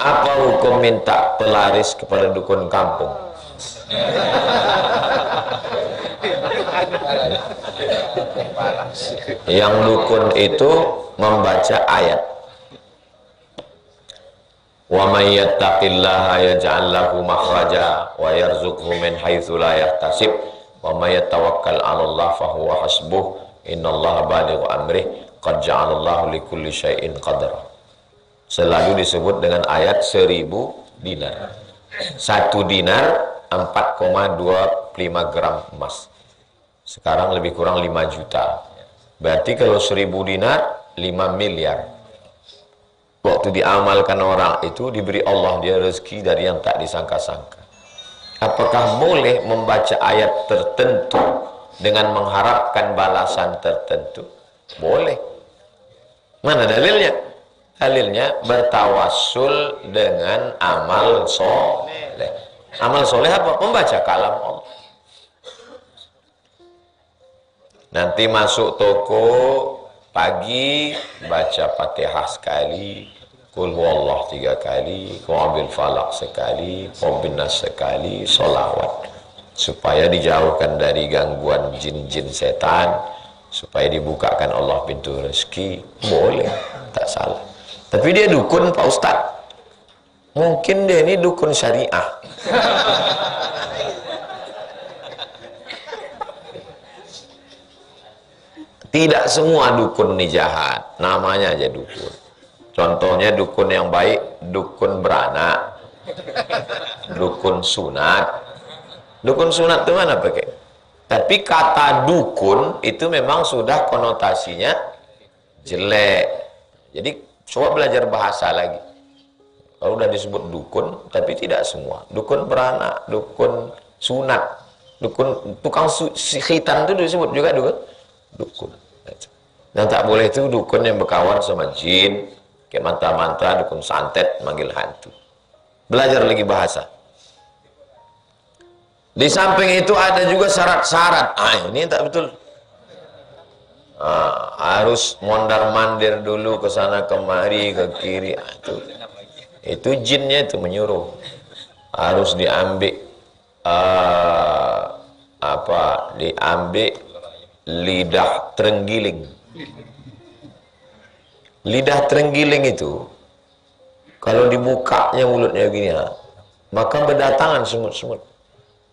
Apa hukum minta pelaris kepada dukun kampung? Yang dukun itu membaca ayat. Wa may yattaqillaha yaj'al lahu makhraja wa yarzuqhu min haitsu la yahtasib wa may yatawakkal 'ala Allah fa huwa hasbuh innallaha balighu amrih qad ja'alallahu likulli syai'in qadara. Selalu disebut dengan ayat 1000 dinar. 1 dinar 4,25 gram emas. Sekarang lebih kurang 5 juta. Berarti kalau 1000 dinar 5 miliar. Waktu diamalkan orang itu diberi Allah dia rezeki dari yang tak disangka-sangka. Apakah boleh membaca ayat tertentu dengan mengharapkan balasan tertentu? Boleh. Mana dalilnya? Dalilnya bertawassul dengan amal soleh. Amal soleh apa? Membaca kalam Allah. Nanti masuk toko pagi baca Fatihah sekali, Qul huwallah 3 kali, Qul falaq sekali, Qul binnas sekali, sholawat supaya dijauhkan dari gangguan jin-jin setan, supaya dibukakan Allah pintu rezeki. Boleh, tak salah. Tapi dia dukun Pak Ustaz. Mungkin dia ini dukun syariah. Tidak semua dukun ini jahat, namanya aja dukun. Contohnya dukun yang baik, dukun beranak, dukun sunat. Dukun sunat itu mana pakai? Tapi kata dukun itu memang sudah konotasinya jelek. Jadi coba belajar bahasa lagi. Kalau udah disebut dukun, tapi tidak semua. Dukun beranak, dukun sunat, dukun tukang khitan itu disebut juga dukun. Dan tak boleh itu dukun yang berkawan sama jin, kayak mantra-mantra, dukun santet, manggil hantu. Belajar lagi bahasa. Di samping itu ada juga syarat-syarat. Ini tak betul. Harus mondar-mandir dulu ke sana kemari, ke kiri. Itu jinnya itu menyuruh. Harus diambil diambil lidah terenggiling. Lidah terenggiling itu kalau dibukanya mulutnya begini, maka berdatangan semut-semut.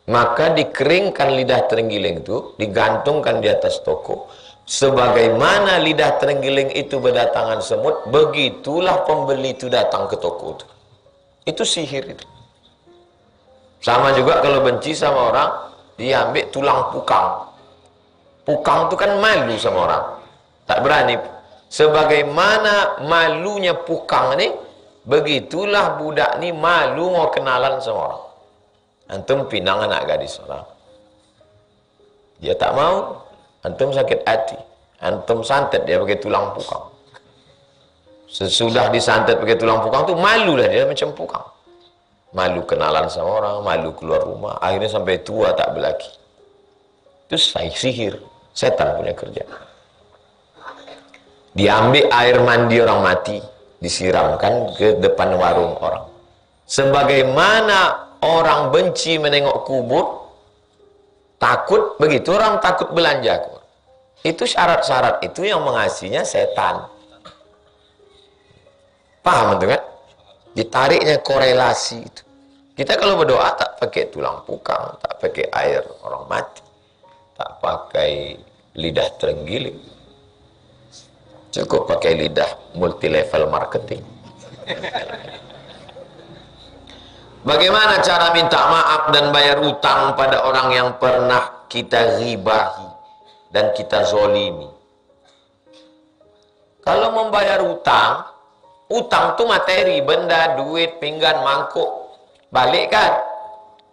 Maka dikeringkan lidah terenggiling itu, digantungkan di atas toko. Sebagaimana lidah terenggiling itu berdatangan semut, begitulah pembeli itu datang ke toko itu. Itu sihir itu. Sama juga kalau benci sama orang, diambil tulang pukang. Pukang itu kan malu sama orang, tak berani. Sebagaimana malunya pukang ini, begitulah budak ini malu mau kenalan sama orang. Antum pinang anak gadis orang, dia tak mau. Antum sakit hati, antum santet dia pakai tulang pukang. Sesudah disantet pakai tulang pukang tu malu lah dia, macam pukang. Malu kenalan sama orang, malu keluar rumah, akhirnya sampai tua tak berlaki. Itu sihir, setan punya kerja. Diambil air mandi orang mati, disiramkan ke depan warung orang. Sebagaimana orang benci menengok kubur, takut, begitu orang takut belanja. Itu syarat-syarat itu yang mengasihnya setan. Paham itu kan? Ditariknya korelasi itu. Kita kalau berdoa tak pakai tulang pukang, tak pakai air orang mati, tak pakai lidah terenggiling. Cukup pakai lidah multi level marketing. Bagaimana cara minta maaf dan bayar utang pada orang yang pernah kita ghibahi dan kita zolimi? Kalau membayar utang, utang itu materi, benda, duit, pinggan, mangkuk, balik kan?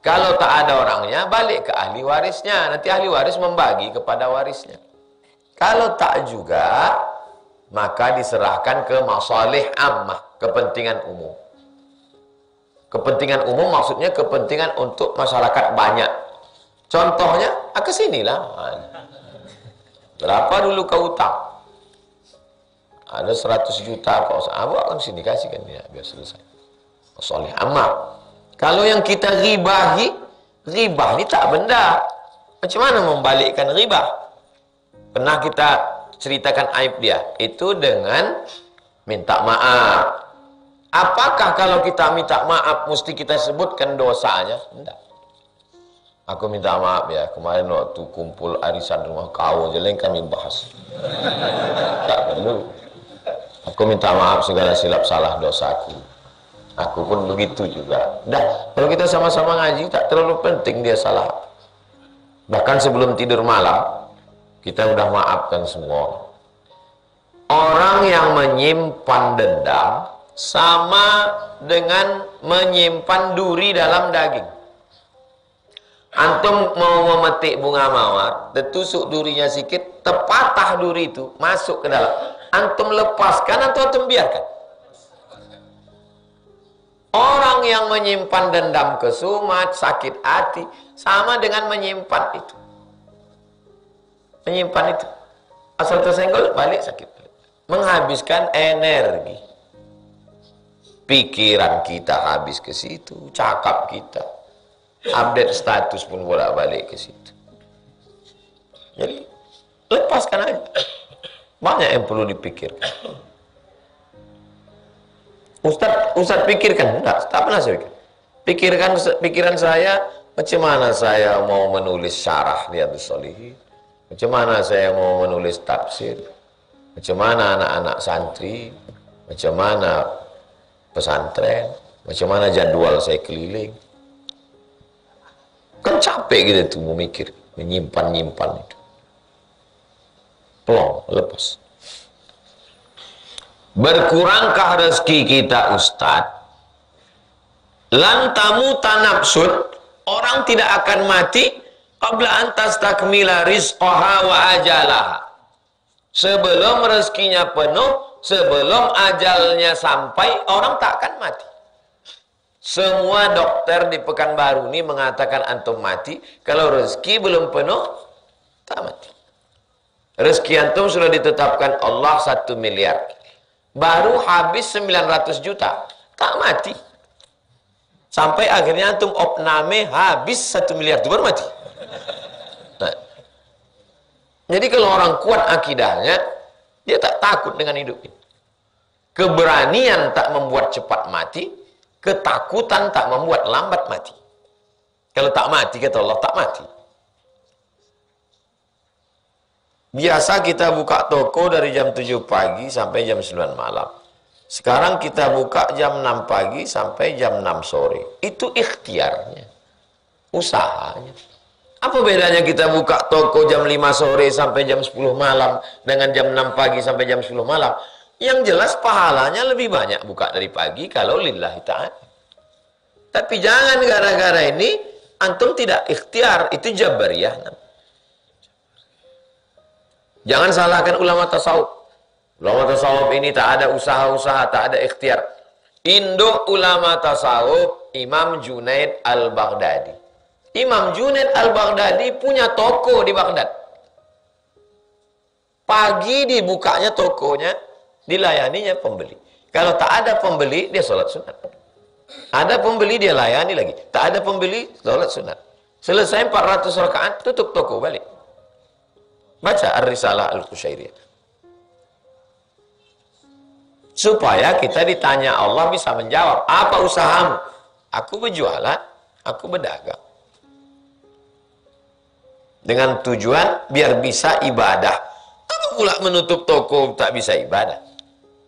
Kalau tak ada orangnya, balik ke ahli warisnya. Nanti ahli waris membagi kepada warisnya. Kalau tak juga, maka diserahkan ke masalih ammah, kepentingan umum. Kepentingan umum maksudnya kepentingan untuk masyarakat banyak. Contohnya, ke sinilah. Berapa dulu kau utang? Ada 100 juta kau. Buat kan sini, kasihkan dia biar selesai. soleh amal. Kalau yang kita ribahi, ribah ini tak benda. Macam mana membalikkan ribah? Pernah kita ceritakan aib dia, itu dengan minta maaf. Apakah kalau kita minta maaf mesti kita sebutkan dosanya? Tidak. Aku minta maaf ya, kemarin waktu kumpul arisan rumah kau aja lain kami bahas. Tak perlu. Aku minta maaf segala silap salah dosaku. Aku pun begitu juga. Dah, kalau kita sama-sama ngaji tak terlalu penting dia salah. Bahkan sebelum tidur malam kita udah maafkan semua. Orang yang menyimpan dendam sama dengan menyimpan duri dalam daging. Antum mau memetik bunga mawar, tertusuk durinya sikit, terpatah duri itu, masuk ke dalam. Antum lepaskan atau antum biarkan? Orang yang menyimpan dendam kesumat, sakit hati, sama dengan menyimpan itu. Menyimpan itu. Asal tersenggol, balik sakit. Menghabiskan energi. Pikiran kita habis ke situ, cakap kita. Update status pun bolak-balik ke situ. Jadi, lepaskan aja. Banyak yang perlu dipikirkan. Ustaz pikirkan? Enggak, tak pernah saya pikir. Pikiran saya, macam mana saya mau menulis syarah Riyadhus Shalihin? Macam mana saya mau menulis tafsir? Macam mana anak-anak santri? Macam mana pesantren? Macam mana jadwal saya keliling? Kan capek gitu tuh memikir, menyimpan-nyimpan itu. Plong, lepas. Berkurangkah rezeki kita Ustaz? Lan tamuta nafsun, orang tidak akan mati qabla an tastakmila rizqaha wa ajalaha. Sebelum rezekinya penuh, sebelum ajalnya sampai, orang tak akan mati. Semua dokter di Pekanbaru ini mengatakan antum mati, kalau rezeki belum penuh, tak mati. Rezeki antum sudah ditetapkan Allah 1 miliar. Baru habis 900 juta, tak mati. Sampai akhirnya antum opname habis 1 miliar itu baru mati. Nah, jadi kalau orang kuat akidahnya, dia tak takut dengan hidup ini. Keberanian tak membuat cepat mati, ketakutan tak membuat lambat mati. Kalau tak mati, kata Allah, tak mati. Biasa kita buka toko dari jam 7 pagi sampai jam 9 malam. Sekarang kita buka jam 6 pagi sampai jam 6 sore. Itu ikhtiarnya, usahanya. Apa bedanya kita buka toko jam 5 sore sampai jam 10 malam dengan jam 6 pagi sampai jam 10 malam? Yang jelas pahalanya lebih banyak buka dari pagi kalau lillahi ta'ala. Tapi jangan gara-gara ini antum tidak ikhtiar, itu jabariyah. Jangan salahkan ulama tasawuf. Ulama tasawuf ini tak ada usaha-usaha, tak ada ikhtiar. Induk ulama tasawuf Imam Junaid Al-Baghdadi. Imam Junaid Al-Baghdadi punya toko di Baghdad. Pagi dibukanya tokonya, dilayaninya pembeli. Kalau tak ada pembeli, dia sholat sunat. Ada pembeli, dia layani lagi. Tak ada pembeli, sholat sunat. Selesai 400 rakaat, tutup toko balik. Baca Ar-Risalah Al-Qushairiyah. Supaya kita ditanya Allah bisa menjawab, apa usahamu? Aku berjualan, aku berdagang. Dengan tujuan biar bisa ibadah. Apa pula menutup toko tak bisa ibadah?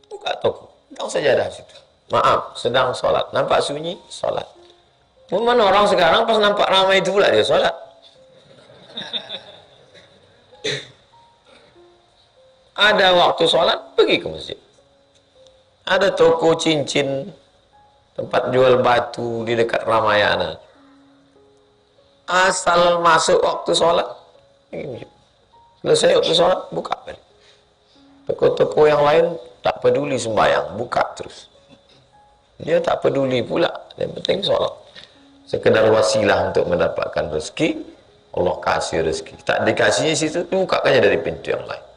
Buka toko, tang sajadah situ. Maaf, sedang sholat. Nampak sunyi, sholat. Mana orang sekarang pas nampak ramai itu pula dia sholat. Ada waktu sholat, pergi ke masjid. Ada toko cincin, tempat jual batu di dekat Ramayana. Asal masuk waktu sholat, selesai waktu sholat, buka balik. Toko-toko yang lain tak peduli sembahyang, buka terus. Dia tak peduli pula, yang penting sholat. Sekedar wasilah untuk mendapatkan rezeki, Allah kasih rezeki. Tak dikasihnya situ, dibukakannya dari pintu yang lain.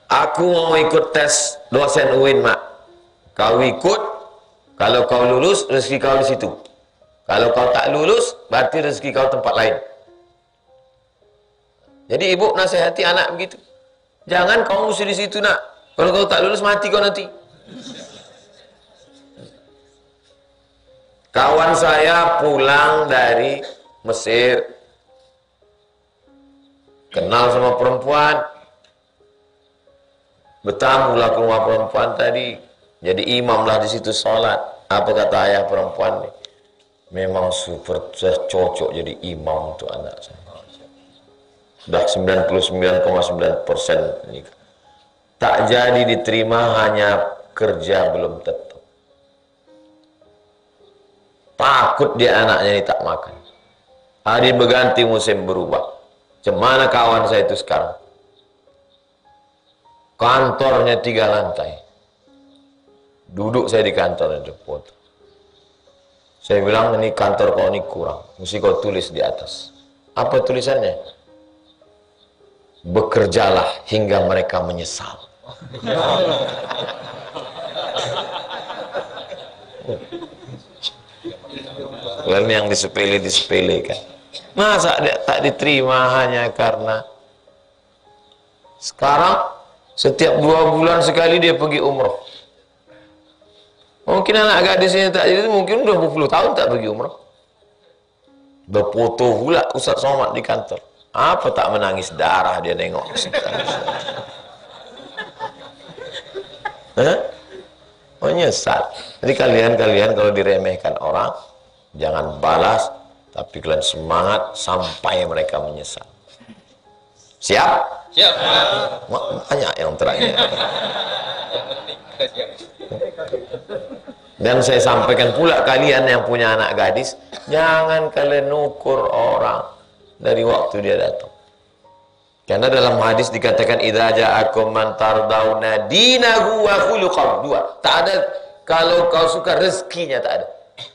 Aku mau ikut tes dosen UIN, Mak. Kau ikut, kalau kau lulus, rezeki kau di situ. Kalau kau tak lulus, berarti rezeki kau tempat lain. Jadi ibu nasihati anak begitu. Jangan kau mesti di situ nak. Kalau kau tak lulus, mati kau nanti. Kawan saya pulang dari Mesir, kenal sama perempuan, bertamulah ke rumah perempuan tadi, jadi imam lah di situ sholat. Apa kata ayah perempuan nih? Memang super cocok jadi imam untuk anak saya. Sudah 99,9% nikah. Tak jadi diterima, hanya kerja belum tetap. Takut dia anaknya ini tak makan. Hari berganti, musim berubah. Cemana kawan saya itu sekarang? Kantornya 3 lantai. Duduk saya di kantor itu foto. Saya bilang, ini kantor kau ini kurang. Mesti kau tulis di atas. Apa tulisannya? Bekerjalah hingga mereka menyesal. Lalu yang disepele-disepelekan. Masa dia tak diterima hanya karena sekarang setiap 2 bulan sekali dia pergi umroh. Mungkin anak gadisnya tak jadi, mungkin udah 20 tahun tak pergi umroh. Berfoto pula Ustaz Somad di kantor. Apa tak menangis darah dia nengok. Menyesal. Jadi kalian kalau diremehkan orang, jangan balas, tapi kalian semangat sampai mereka menyesal. Siap? Siap. Banyak yang terakhir. Dan saya sampaikan pula kalian yang punya anak gadis, jangan kalian ukur orang dari waktu dia datang. Karena dalam hadis dikatakan idza ja'akum man tardawna dinahu wa khuluquhu. 2. Tak ada, kalau kau suka rezekinya tak ada.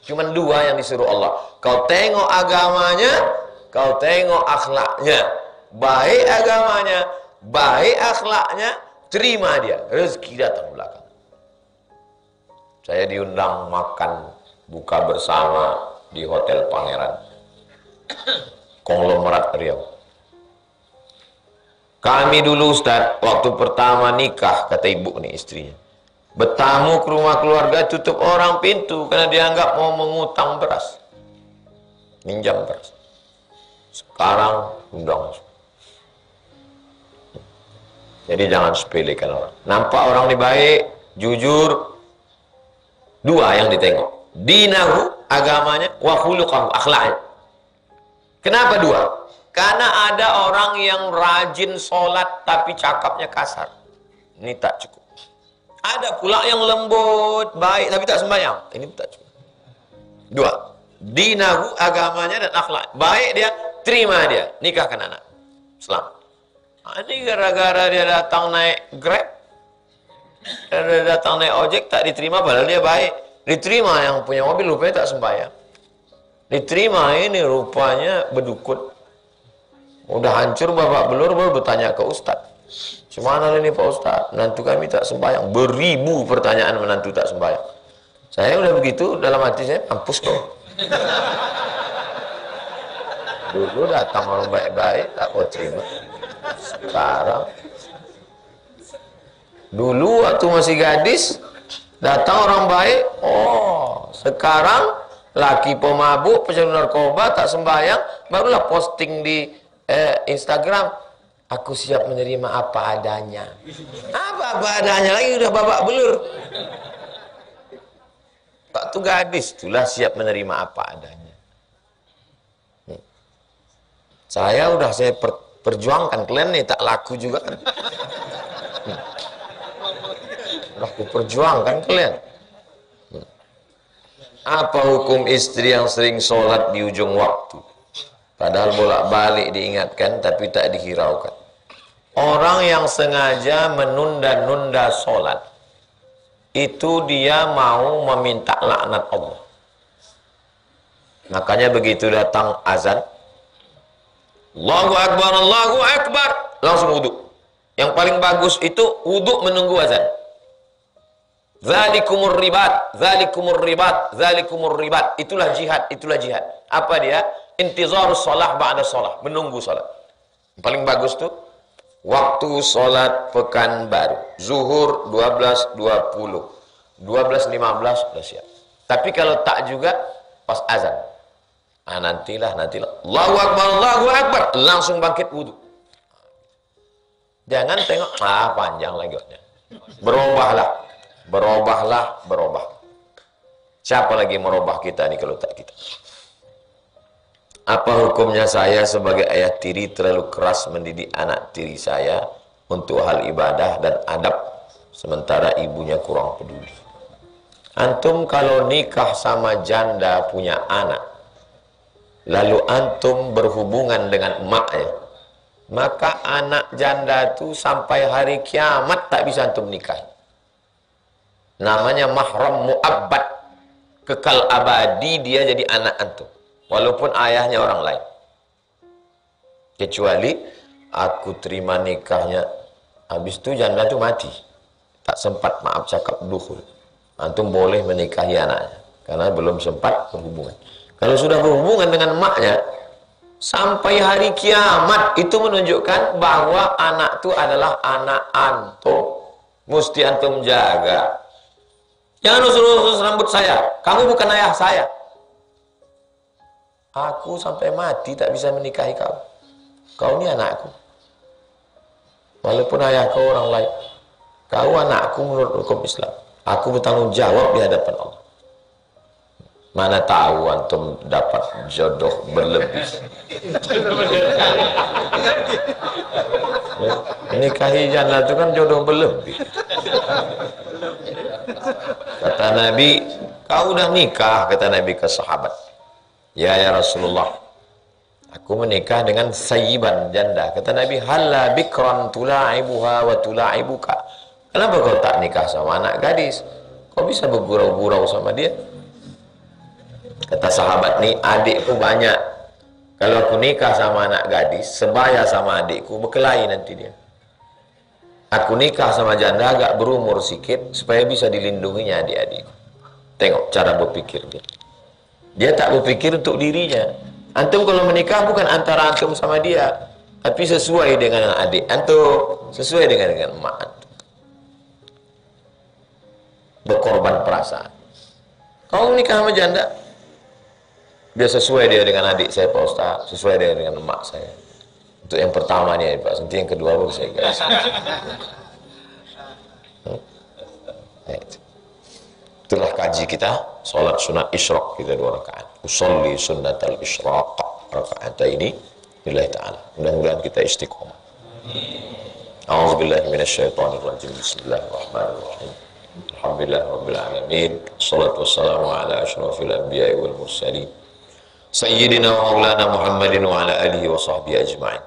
Cuman 2 yang disuruh Allah. Kau tengok agamanya, kau tengok akhlaknya. Baik agamanya, baik akhlaknya, terima dia. Rezeki datang belakang. Saya diundang makan buka bersama di Hotel Pangeran, Konglomerat Riau. Kami dulu Ustaz, waktu pertama nikah, kata ibu nih istrinya, bertamu ke rumah keluarga, tutup orang pintu karena dianggap mau mengutang beras, minjam beras. Sekarang undang. Jadi jangan sepelekan orang. Nampak orang ini baik, jujur. 2 yang ditengok, dinahu, agamanya, wa khuluquhu, akhlaknya. Kenapa 2? Karena ada orang yang rajin sholat tapi cakapnya kasar. Ini tak cukup. Ada pula yang lembut, baik tapi tak sembahyang. Ini tak cukup. 2. Dinahu, agamanya dan akhlak. Baik dia, terima dia, nikahkan anak. Selamat. Ini gara-gara dia datang naik Grab, dia datang naik ojek, tak diterima padahal dia baik. Diterima yang punya mobil, rupanya tak sembahyang. Diterima ini rupanya berdukun. Udah hancur babak belur, baru bertanya ke Ustaz. Gimana ini Pak Ustaz? Menantu kami tak sembahyang. Beribu pertanyaan menantu tak sembahyang. Saya udah begitu, dalam hati saya, mampus kok. Dulu datang orang baik-baik, tak mau terima. Sekarang, dulu waktu masih gadis, datang orang baik, oh, sekarang laki pemabuk, pecandu narkoba, tak sembahyang, barulah posting di Instagram, aku siap menerima apa adanya. Apa adanya lagi, udah babak belur. Waktu gadis itulah siap menerima apa adanya. Saya perjuangkan, kalian nih tak laku juga kan. Udah aku perjuangkan kalian. Apa hukum istri yang sering sholat di ujung waktu? Padahal bolak-balik diingatkan tapi tak dihiraukan. Orang yang sengaja menunda-nunda sholat, itu dia mau meminta laknat Allah. Makanya begitu datang azan, Allahu Akbar, Allahu Akbar, langsung wudhu. Yang paling bagus itu wudhu menunggu azan. Zalikumur ribat, zalikumur ribat, zalikumur ribat. Itulah jihad, itulah jihad. Apa dia? Intizarus shalah ba'da shalah, menunggu salat. Paling bagus tuh waktu salat pekan baru. Zuhur 12.20. 12.15 sudah siap. Tapi kalau tak juga pas azan. Nantilah. Allahu Akbar, langsung bangkit wudu. Jangan tengok, panjang lagi waktunya. Berubah. Siapa lagi merubah kita nih kalau tak kita? Apa hukumnya saya sebagai ayah tiri terlalu keras mendidik anak tiri saya untuk hal ibadah dan adab, sementara ibunya kurang peduli? Antum kalau nikah sama janda punya anak, lalu antum berhubungan dengan emaknya, maka anak janda itu sampai hari kiamat tak bisa antum nikahi. Namanya mahram mu'abbad, kekal abadi dia jadi anak antum, walaupun ayahnya orang lain. Kecuali aku terima nikahnya, habis itu janda itu mati, tak sempat maaf cakap dukhul, antum boleh menikahi anaknya karena belum sempat berhubungan. Kalau sudah berhubungan dengan emaknya sampai hari kiamat, itu menunjukkan bahwa anak itu adalah anak antum, mesti antum jaga. Jangan urus rambut saya, kamu bukan ayah saya. Aku sampai mati tak bisa menikahi kau. Kau ini anakku, walaupun ayah kau orang lain. Kau anakku menurut hukum Islam. Aku bertanggung jawab di hadapan Allah. Mana tahu antum dapat jodoh berlebih. Nikahi janda itu kan jodoh berlebih. Kata Nabi, kau udah nikah? Kata Nabi ke sahabat. Ya Rasulullah, aku menikah dengan sayyiban, janda. Kata Nabi, halla bikran tula'ibuha wa tula'ibuka. Kenapa kau tak nikah sama anak gadis? Kau bisa bergurau-gurau sama dia? Kata sahabat nih, adikku banyak. Kalau aku nikah sama anak gadis, sebaya sama adikku, berkelahi nanti dia. Aku nikah sama janda agak berumur sedikit, supaya bisa dilindunginya adik-adikku. Tengok cara berpikir dia. Dia tak berpikir untuk dirinya. Antum kalau menikah bukan antara antum sama dia, tapi sesuai dengan adik antum, sesuai dengan emak antum. Berkorban perasaan. Kau menikah sama janda, biar sesuai dia dengan adik saya Pak Ustaz, sesuai dia dengan emak saya. Untuk yang pertama nih Pak, nanti yang kedua baru saya kasih. Itulah kaji kita, salat sunat isyraq kita 2 rakaat. Usolli sunnatal isyraq rakaat ini lillahi ta'ala. Mudah-mudahan kita istiqomah. A'udzubillahi minasyaitonirrajim. Bismillahirrahmanirrahim. Alhamdulillah rabbil alamin. Wassalatu wassalamu ala asyrafil anbiya'i wal mursalin. Sayyidina wa maulana Muhammadin wa ala alihi wa sahbihi ajma'in.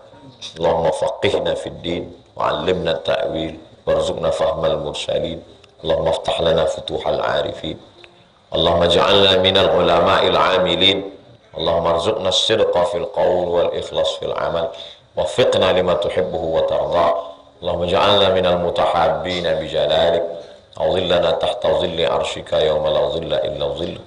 Allahumma faqihna fid din wa 'allimna at-ta'wil warzuqna fahmal mursalin. Allahumma iftah lana futuhal 'arifin. Allahumma ij'alna minal ulama'il 'amilin. Allahumma arzuqna as-sidqa fil qawl wal ikhlas fil 'amal. Waffiqna lima tuhibbuhu wa tarda. Allahumma ij'alna minal mutahabbina bi jalalik. Awzillana tahta zilli arshika yawma la zilla illa zillu.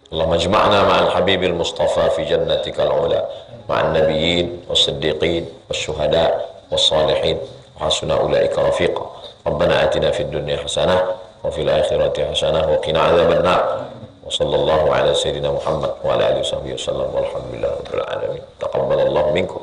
Allahumma ijma'na ma'al habibil mustafa fi jannatikal ula ma'an nabiyyin was-siddiqin was-syuhada was-salihin wa hasuna ulaika rafiqa. Rabbana atina fid dunya hasanah wa fil akhirati hasanah wa qina adzaban nar. Wa sallallahu ala sayyidina Muhammad wa ala alihi washabbihi wasallam walhamdulillahi rabbil alamin. Taqabbalallahu minkum.